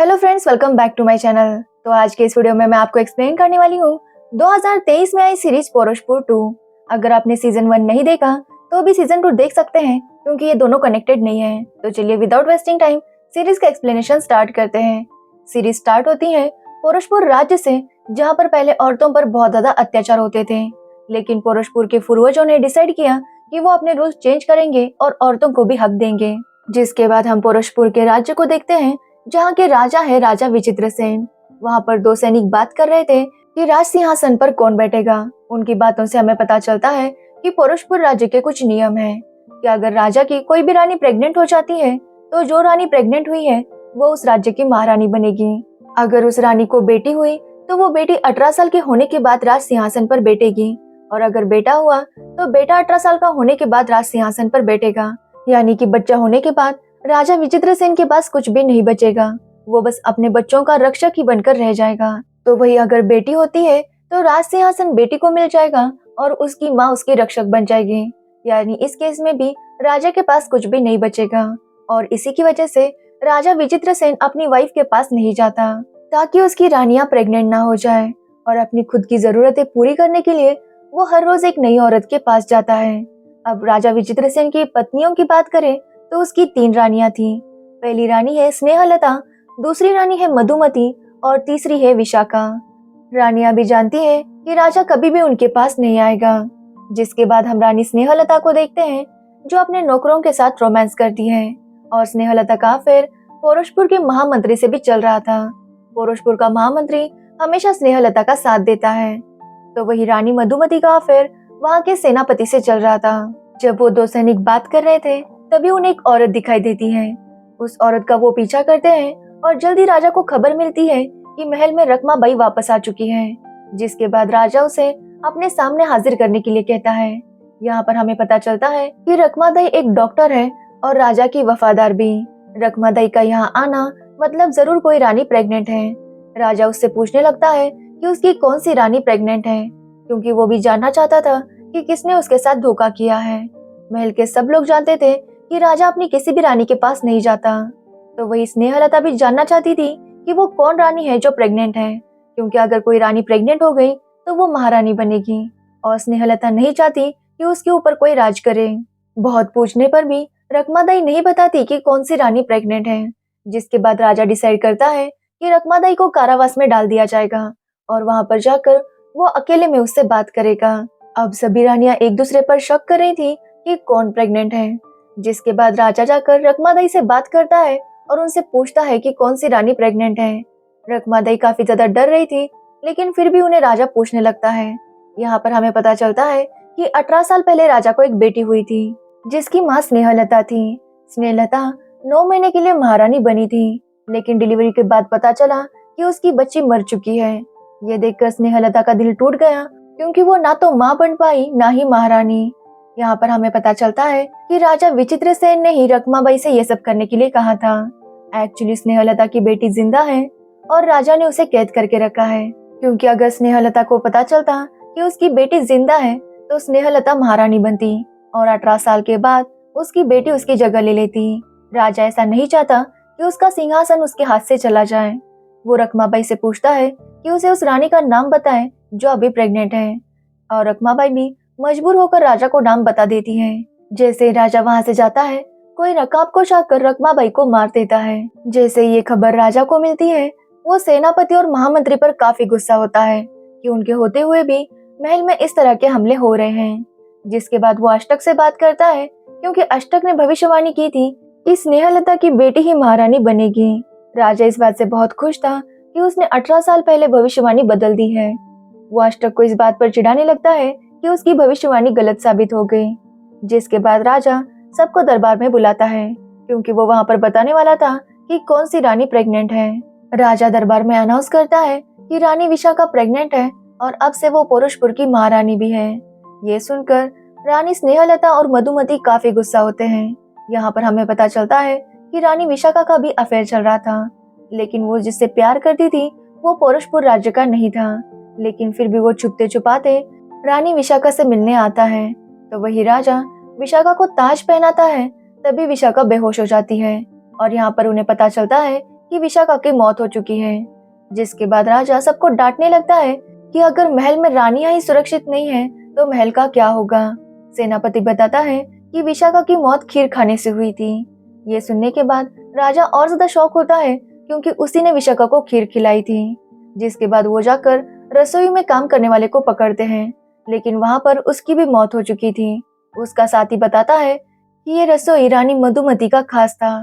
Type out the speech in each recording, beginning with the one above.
Hello friends, welcome back to my channel. तो आज के इस वीडियो में मैं आपको एक्सप्लेन करने वाली हूँ 2023 में आई सीरीज पोरोशपुर 2। अगर आपने सीजन 1 नहीं देखा तो अभी सीजन 2 देख सकते हैं, क्योंकि ये दोनों कनेक्टेड नहीं है। तो चलिए विदाउट वेस्टिंग टाइम सीरीज का एक्सप्लेनेशन स्टार्ट करते हैं। सीरीज स्टार्ट होती है पोरोशपुर राज्य से, जहाँ पर पहले औरतों पर बहुत ज्यादा अत्याचार होते थे, लेकिन पोरोशपुर के पूर्वजों ने डिसाइड किया कि वो अपने रूल्स चेंज करेंगे और औरतों को भी हक देंगे। जिसके बाद हम पोरोशपुर के राज्य को देखते हैं, जहाँ के राजा है राजा विचित्रसेन। वहाँ पर दो सैनिक बात कर रहे थे कि राज सिंहासन पर कौन बैठेगा। उनकी बातों से हमें पता चलता है कि पोरोशपुर राज्य के कुछ नियम हैं कि अगर राजा की कोई भी रानी प्रेग्नेंट हो जाती है तो जो रानी प्रेग्नेंट हुई है वो उस राज्य की महारानी बनेगी। अगर उस रानी को बेटी हुई तो वो बेटी 18 साल के होने के बाद राज सिंहासन पर बैठेगी, और अगर बेटा हुआ तो बेटा 18 साल का होने के बाद राज सिंहासन पर बैठेगा। यानी कि बच्चा होने के बाद राजा विचित्रसेन के पास कुछ भी नहीं बचेगा, वो बस अपने बच्चों का रक्षक ही बनकर रह जाएगा। तो वही अगर बेटी होती है तो राज सिंहासन बेटी को मिल जाएगा और उसकी माँ उसकी रक्षक बन जाएगी। यानी इस केस में भी राजा के पास कुछ भी नहीं बचेगा, और इसी की वजह से राजा विचित्रसेन अपनी वाइफ के पास नहीं जाता, ताकि उसकी रानियां प्रेग्नेंट ना हो जाए। और अपनी खुद की जरूरतें पूरी करने के लिए वो हर रोज एक नई औरत के पास जाता है। अब राजा विचित्रसेन की पत्नियों की बात करें तो उसकी 3 रानियां थीं। पहली रानी है स्नेहलता, दूसरी रानी है मधुमती और तीसरी है विशाखा। रानियां भी जानती है कि राजा कभी भी उनके पास नहीं आएगा। जिसके बाद हम रानी स्नेहलता को देखते हैं, जो अपने नौकरों के साथ रोमांस करती है। और स्नेहलता का अफेयर पोरोशपुर के महामंत्री से भी चल रहा था। पोरोशपुर का महामंत्री हमेशा स्नेहलता का साथ देता है। तो वही रानी मधुमती का अफेयर वहाँ के सेनापति से चल रहा था। जब वो दो सैनिक बात कर रहे थे तभी उन्हें एक औरत दिखाई देती है। उस औरत का वो पीछा करते हैं और जल्दी राजा को खबर मिलती है कि महल में रकमाबाई वापस आ चुकी है। जिसके बाद राजा उसे अपने सामने हाजिर करने के लिए कहता है। यहाँ पर हमें पता चलता है कि रकमाबाई एक डॉक्टर है और राजा की वफादार भी। रकमाबाई का यहाँ आना मतलब जरूर कोई रानी प्रेग्नेंट है। राजा उससे पूछने लगता है कि उसकी कौन सी रानी प्रेग्नेंट है, क्योंकि वो भी जानना चाहता था कि किसने उसके साथ धोखा किया है। महल के सब लोग जानते थे कि राजा अपनी किसी भी रानी के पास नहीं जाता। तो वही स्नेहलता भी जानना चाहती थी कि वो कौन रानी है जो प्रेग्नेंट है, क्योंकि अगर कोई रानी प्रेग्नेंट हो गई तो वो महारानी बनेगी, और स्नेहलता नहीं चाहती कि उसके ऊपर कोई राज करे। बहुत पूछने पर भी रकमाबाई नहीं बताती कि कौन सी रानी प्रेग्नेंट है। जिसके बाद राजा डिसाइड करता है कि रकमाबाई को कारावास में डाल दिया जाएगा और वहां पर जाकर वो अकेले में उससे बात करेगा। अब सभी रानियां एक दूसरे पर शक कर रही थी कि कौन प्रेग्नेंट है। जिसके बाद राजा जाकर रकमाबाई से बात करता है और उनसे पूछता है कि कौन सी रानी प्रेग्नेंट है। रकमाबाई काफी ज्यादा डर रही थी, लेकिन फिर भी उन्हें राजा पूछने लगता है। यहाँ पर हमें पता चलता है कि 18 साल पहले राजा को एक बेटी हुई थी, जिसकी माँ स्नेहलता थी। स्नेहलता 9 महीने के लिए महारानी बनी थी, लेकिन डिलीवरी के बाद पता चला कि उसकी बच्ची मर चुकी है। ये देखकर स्नेहलता का दिल टूट गया, क्योंकि वो ना तो माँ बन पाई ना ही महारानी। यहाँ पर हमें पता चलता है कि राजा विचित्रसेन ने ही रकमाबाई से ये सब करने के लिए कहा था। एक्चुअली स्नेहलता की बेटी जिंदा है और राजा ने उसे कैद करके रखा है, क्योंकि अगर स्नेहलता को पता चलता कि उसकी बेटी जिंदा है तो स्नेहलता महारानी बनती और 18 साल के बाद उसकी बेटी उसकी जगह ले लेती। राजा ऐसा नहीं चाहता कि उसका सिंहासन उसके हाथ से चला जाए। वो रकमाबाई से पूछता है कि उसे उस रानी का नाम बताए जो अभी प्रेग्नेंट है, और रकमाबाई भी मजबूर होकर राजा को नाम बता देती है। जैसे ही राजा वहाँ से जाता है, कोई नकाब को आकर रकमाबाई को मार देता है। जैसे ये खबर राजा को मिलती है, वो सेनापति और महामंत्री पर काफी गुस्सा होता है कि उनके होते हुए भी महल में इस तरह के हमले हो रहे हैं। जिसके बाद वो अष्टक से बात करता है, क्योंकि अष्टक ने भविष्यवाणी की थी कि स्नेहलता की बेटी ही महारानी बनेगी। राजा इस बात से बहुत खुश था कि उसने 18 साल पहले भविष्यवाणी बदल दी है। वो अष्टक को इस बात पर चिढ़ाने लगता है कि उसकी भविष्यवाणी गलत साबित हो गई। जिसके बाद राजा सबको दरबार में बुलाता है, क्योंकि वो वहां पर बताने वाला था कि कौन सी रानी प्रेग्नेंट है। राजा दरबार में अनाउंस करता है कि रानी विशाखा प्रेग्नेंट है और अब से वो पोरोशपुर की महारानी भी है। ये सुनकर रानी स्नेहलता और मधुमती काफी गुस्सा होते हैं। यहाँ पर हमें पता चलता है कि रानी विशाखा का भी अफेयर चल रहा था, लेकिन वो जिससे प्यार करती थी वो पोरोशपुर राज्य का नहीं था। लेकिन फिर भी वो छुपते छुपाते रानी विशाखा से मिलने आता है। तो वही राजा विशाखा को ताज पहनाता है, तभी विशाखा बेहोश हो जाती है और यहाँ पर उन्हें पता चलता है कि विशाखा की मौत हो चुकी है। जिसके बाद राजा सबको डांटने लगता है कि अगर महल में रानियां ही सुरक्षित नहीं है तो महल का क्या होगा। सेनापति बताता है कि विशाखा की मौत खीर खाने से हुई थी। ये सुनने के बाद राजा और ज्यादा शौक होता है क्योंकि उसी ने विशाखा को खीर खिलाई थी। जिसके बाद वो जाकर रसोई में काम करने वाले को पकड़ते हैं, लेकिन वहां पर उसकी भी मौत हो चुकी थी। उसका साथी बताता है कि ये रसोई रानी मधुमती का खास था।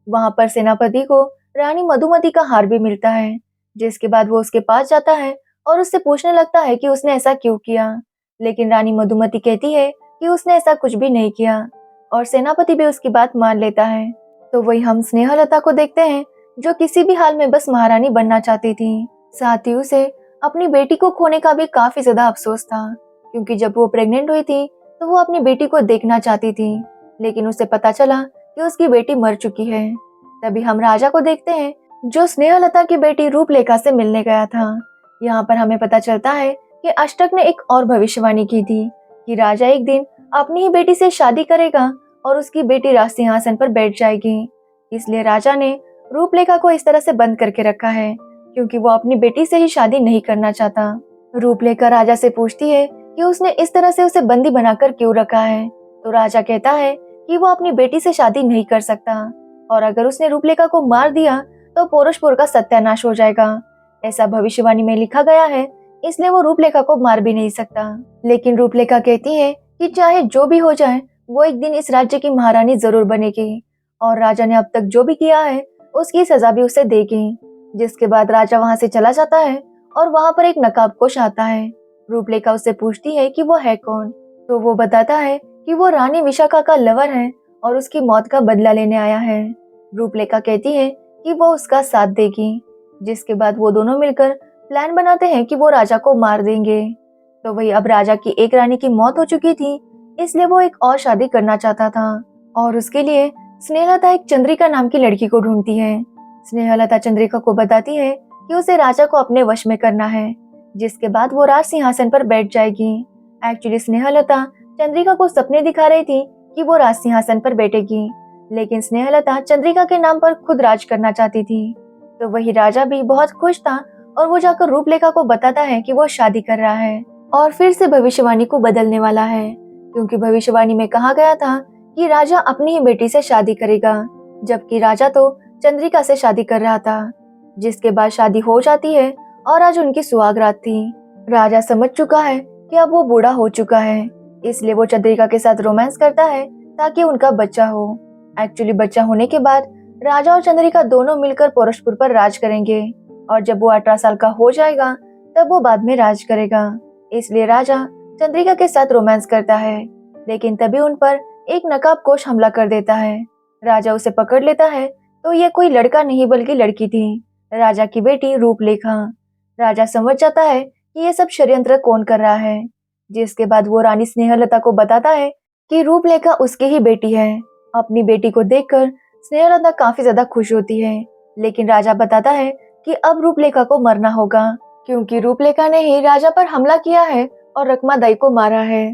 वहां पर सेनापति को रानी मधुमती का हार भी मिलता है। जिसके बाद वो उसके पास जाता है और उससे पूछने लगता है कि उसने ऐसा क्यों किया, लेकिन रानी मधुमती कहती है कि उसने ऐसा कुछ भी नहीं किया और सेनापति भी उसकी बात मान लेता है। तो वही हम स्नेहलता को देखते हैं जो किसी भी हाल में बस महारानी बनना चाहती थी। साथ ही उसे अपनी बेटी को खोने का भी काफी ज्यादा अफसोस था, क्योंकि जब वो प्रेग्नेंट हुई थी तो वो अपनी बेटी को देखना चाहती थी, लेकिन उसे पता चला कि उसकी बेटी मर चुकी है। तभी हम राजा को देखते हैं जो स्नेहलता की बेटी रूपलेखा से मिलने गया था। यहाँ पर हमें पता चलता है कि अष्टक ने एक और भविष्यवाणी की थी कि राजा एक दिन अपनी ही बेटी से शादी करेगा और उसकी बेटी राज सिंहासन पर बैठ जाएगी। इसलिए राजा ने रूपलेखा को इस तरह से बंद करके रखा है क्योंकि वो अपनी बेटी से ही शादी नहीं करना चाहता। रूपलेखा राजा से पूछती है कि उसने इस तरह से उसे बंदी बनाकर क्यों रखा है। तो राजा कहता है कि वो अपनी बेटी से शादी नहीं कर सकता और अगर उसने रूपलेखा को मार दिया तो पोरशपुर का सत्यानाश हो जाएगा। ऐसा भविष्यवाणी में लिखा गया है, इसलिए वो रूपलेखा को मार भी नहीं सकता। लेकिन रूपलेखा कहती है कि चाहे जो भी हो जाए वो एक दिन इस राज्य की महारानी जरूर बनेगी और राजा ने अब तक जो भी किया है उसकी सजा भी उसे देगी। जिसके बाद राजा वहां से चला जाता है और वहां पर एक नकाबपोश आता है। रूपलेखा उससे पूछती है कि वो है कौन, तो वो बताता है कि वो रानी विशाखा का लवर है और उसकी मौत का बदला लेने आया है। रूपलेखा कहती है कि वो उसका साथ देगी। जिसके बाद वो दोनों मिलकर प्लान बनाते हैं कि वो राजा को मार देंगे। तो वही अब राजा की एक रानी की मौत हो चुकी थी, इसलिए वो एक और शादी करना चाहता था और उसके लिए स्नेहलता एक चंद्रिका नाम की लड़की को ढूंढती है। स्नेहलता चंद्रिका को बताती है कि उसे राजा को अपने वश में करना है, जिसके बाद वो राज सिंहासन पर बैठ जाएगी। एक्चुअली स्नेहलता चंद्रिका को सपने दिखा रही थी कि वो राज सिंहासन पर बैठेगी, लेकिन स्नेहलता चंद्रिका के नाम पर खुद राज करना चाहती थी। तो वही राजा भी बहुत खुश था और वो जाकर रूपलेखा को बताता है कि वो शादी कर रहा है और फिर से भविष्यवाणी को बदलने वाला है, क्योंकि भविष्यवाणी में कहा गया था कि राजा अपनी ही बेटी से शादी करेगा, जबकि राजा तो चंद्रिका से शादी कर रहा था। जिसके बाद शादी हो जाती है और आज उनकी सुहागरात थी। राजा समझ चुका है कि अब वो बूढ़ा हो चुका है, इसलिए वो चंद्रिका के साथ रोमांस करता है ताकि उनका बच्चा हो। एक्चुअली बच्चा होने के बाद राजा और चंद्रिका दोनों मिलकर पोरशपुर पर राज करेंगे और जब वो 18 साल का हो जाएगा तब वो बाद में राज करेगा। इसलिए राजा चंद्रिका के साथ रोमांस करता है, लेकिन तभी उन पर एक नकाबपोश हमला कर देता है। राजा उसे पकड़ लेता है तो ये कोई लड़का नहीं बल्कि लड़की थी, राजा की बेटी रूपलेखा। राजा समझ जाता है कि ये सब षड्यंत्र कौन कर रहा है। जिसके बाद वो रानी स्नेहलता को बताता है कि रूपलेखा उसकी ही बेटी है। अपनी बेटी को देखकर स्नेहलता काफी ज्यादा खुश होती है, लेकिन राजा बताता है कि अब रूपलेखा को मरना होगा क्योंकि रूपलेखा ने ही राजा पर हमला किया है और रकमादाई को मारा है।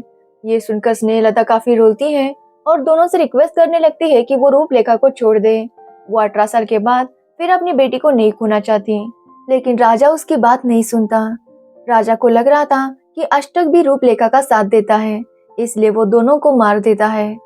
ये सुनकर स्नेहलता काफी रोती है और दोनों से रिक्वेस्ट करने लगती है कि वो रूपलेखा को छोड़ दे। वो 18 साल के बाद फिर अपनी बेटी को नहीं खोना चाहती, लेकिन राजा उसकी बात नहीं सुनता। राजा को लग रहा था कि अष्टक भी रूपलेखा का साथ देता है, इसलिए वो दोनों को मार देता है।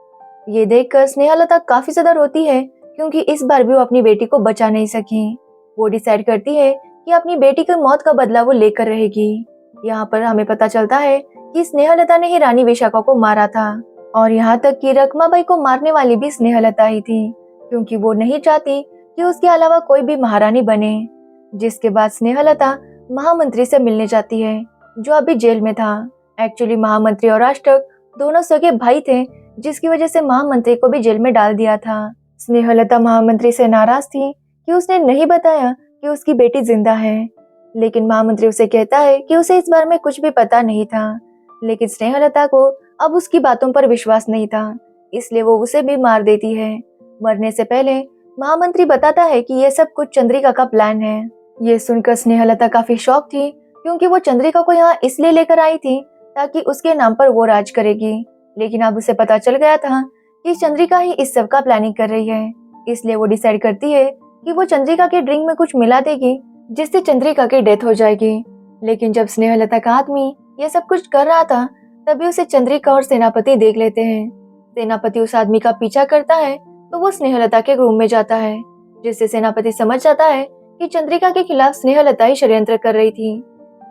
ये देखकर स्नेहलता काफी ज्यादा रोती है क्योंकि इस बार भी वो अपनी बेटी को बचा नहीं सकी। वो डिसाइड करती है कि अपनी बेटी की मौत का बदला वो लेकर रहेगी। यहाँ पर हमें पता चलता है कि स्नेहलता ने ही रानी विशाखा को मारा था और यहाँ तक कि रकमाबाई को मारने वाली भी स्नेहलता ही थी, क्योंकि वो नहीं चाहती कि उसके अलावा कोई भी महारानी बने। जिसके बाद स्नेहलता महामंत्री से मिलने जाती है जो अभी जेल में था। एक्चुअली महामंत्री और अष्टक दोनों सगे भाई थे, जिसकी वजह से महामंत्री को भी जेल में डाल दिया था। स्नेहलता महामंत्री से नाराज थी कि उसने नहीं बताया कि उसकी बेटी जिंदा है, लेकिन महामंत्री उसे कहता है कि उसे इस बारे में कुछ भी पता नहीं था। लेकिन स्नेहलता को अब उसकी बातों पर विश्वास नहीं था, इसलिए वो उसे भी मार देती है। मरने से पहले महामंत्री बताता है कि ये सब कुछ चंद्रिका का प्लान है। ये सुनकर स्नेहलता काफी शॉक थी क्योंकि वो चंद्रिका को यहाँ इसलिए लेकर आई थी ताकि उसके नाम पर वो राज करेगी, लेकिन अब उसे पता चल गया था कि चंद्रिका ही इस सब का प्लानिंग कर रही है। इसलिए वो डिसाइड करती है कि वो चंद्रिका के ड्रिंक में कुछ मिला देगी जिससे चंद्रिका की डेथ हो जाएगी। लेकिन जब स्नेहलता का आदमी ये सब कुछ कर रहा था तभी उसे चंद्रिका और सेनापति देख लेते हैं। सेनापति उस आदमी का पीछा करता है तो वो स्नेहलता के रूम में जाता है, जिससे सेनापति समझ जाता है कि चंद्रिका के खिलाफ स्नेहलता ही षड्यंत्र कर रही थी।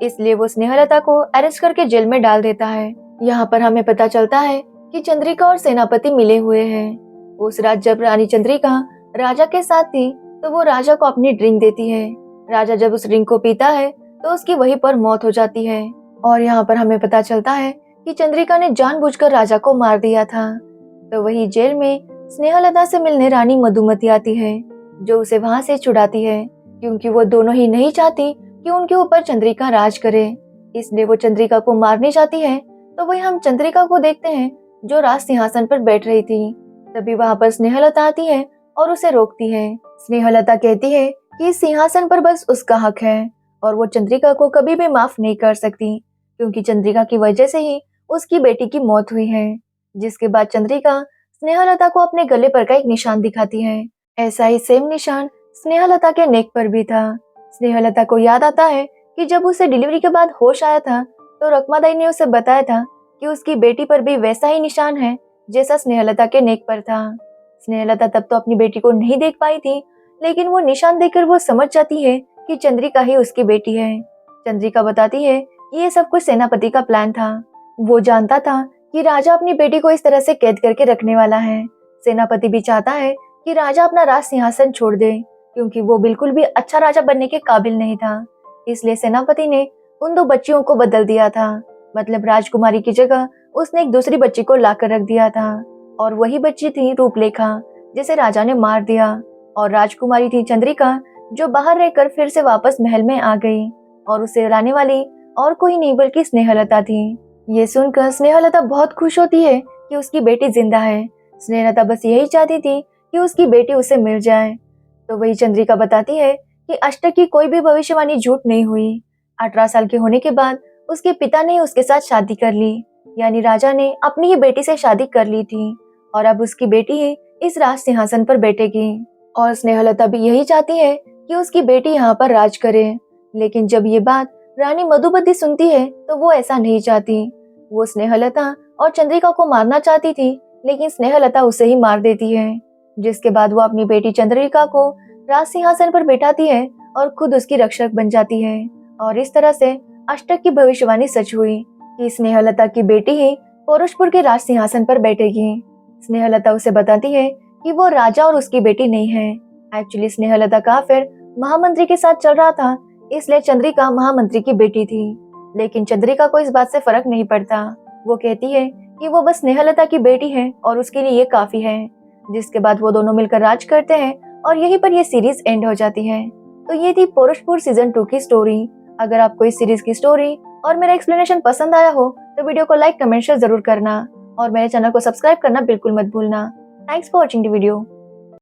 इसलिए वो स्नेहलता को अरेस्ट करके जेल में डाल देता है। यहाँ पर हमें पता चलता है कि चंद्रिका और सेनापति मिले हुए हैं। उस रात जब रानी चंद्रिका राजा के साथ थी तो वो राजा को अपनी ड्रिंक देती है। राजा जब उस ड्रिंक को पीता है तो उसकी वहीं पर मौत हो जाती है। और यहाँ पर हमें पता चलता है कि चंद्रिका ने जानबूझकर राजा को मार दिया था। तो वही जेल में स्नेहलता से मिलने रानी मधुमती आती है, जो उसे वहां से छुड़ाती है, क्योंकि वो दोनों ही नहीं चाहती कि उनके ऊपर चंद्रिका राज करे। इसलिए वो चंद्रिका को मारनी चाहती है। तो वही हम चंद्रिका को देखते हैं जो राज सिंहासन पर बैठ रही थी। तभी वहां पर स्नेहलता आती है और उसे रोकती है। स्नेहलता कहती है कि इस सिंहासन पर बस उसका हक है और वो चंद्रिका को कभी भी माफ नहीं कर सकती, क्योंकि चंद्रिका की वजह से ही उसकी बेटी की मौत हुई है। जिसके बाद चंद्रिका स्नेहलता को अपने गले पर का एक निशान दिखाती है। ऐसा ही सेम निशान स्नेहलता के नेक पर भी था। स्नेहलता को याद आता है कि जब उसे डिलीवरी के बाद होश आया था तो रकमादाई ने उसे बताया था कि उसकी बेटी पर भी वैसा ही निशान है जैसा स्नेहलता के नेक पर था। स्नेहलता तब तो अपनी बेटी को नहीं देख पाई थी, लेकिन वो निशान देखकर वो समझ जाती है कि चंद्रिका ही उसकी बेटी है। चंद्रिका बताती है कि ये सब कुछ सेनापति का प्लान था। वो जानता था कि राजा अपनी बेटी को इस तरह से कैद करके रखने वाला है। सेनापति भी चाहता है कि राजा अपना राज सिंहासन छोड़ दे, क्योंकि वो बिल्कुल भी अच्छा राजा बनने के काबिल नहीं था। इसलिए सेनापति ने उन दो बच्चियों को बदल दिया था, मतलब राजकुमारी की जगह उसने एक दूसरी बच्ची को लाकर रख दिया था। और वही बच्ची थी रूपलेखा, जिसे राजा ने मार दिया। और राजकुमारी थी चंद्रिका, जो बाहर रहकर फिर से वापस महल में आ गई। और उसे लाने वाली और कोई नहीं बल्कि स्नेहलता थी। ये सुनकर स्नेहलता बहुत खुश होती है कि उसकी बेटी जिंदा है। स्नेहलता बस यही चाहती थी कि उसकी बेटी उसे मिल जाए। तो वही चंद्रिका बताती है कि अष्टक की कोई भी भविष्यवाणी झूठ नहीं हुई। 18 साल के होने के बाद उसके पिता ने उसके साथ शादी कर ली, यानी राजा ने अपनी ही बेटी से शादी कर ली थी और अब उसकी बेटी ही इस राज सिंहासन पर बैठेगी। और स्नेहलता भी यही चाहती है कि उसकी बेटी यहाँ पर राज करे। लेकिन जब ये बात रानी मधुमती सुनती है तो वो ऐसा नहीं चाहती। वो स्नेहलता और चंद्रिका को मारना चाहती थी, लेकिन स्नेहलता उसे ही मार देती है। जिसके बाद वो अपनी बेटी चंद्रिका को राज सिंहासन पर बैठाती है और खुद उसकी रक्षक बन जाती है। और इस तरह से अष्टक की भविष्यवाणी सच हुई कि स्नेहलता की बेटी ही पौरुषपुर के राज सिंहासन पर बैठेगी। स्नेहलता उसे बताती है कि वो राजा और उसकी बेटी नहीं है। एक्चुअली स्नेहलता का अफेयर महामंत्री के साथ चल रहा था, इसलिए चंद्रिका महामंत्री की बेटी थी। लेकिन चंद्रिका को इस बात से फर्क नहीं पड़ता। वो कहती है कि वो बस स्नेहलता की बेटी है और उसके लिए ये काफी है। जिसके बाद वो दोनों मिलकर राज करते हैं और यहीं पर ये सीरीज एंड हो जाती है। तो ये थी पौरुषपुर सीजन 2 की स्टोरी। अगर आपको इस सीरीज की स्टोरी और मेरा एक्सप्लेनेशन पसंद आया हो तो वीडियो को लाइक, कमेंट, शेयर जरूर करना और मेरे चैनल को सब्सक्राइब करना बिल्कुल मत भूलना। Thanks for watching the video.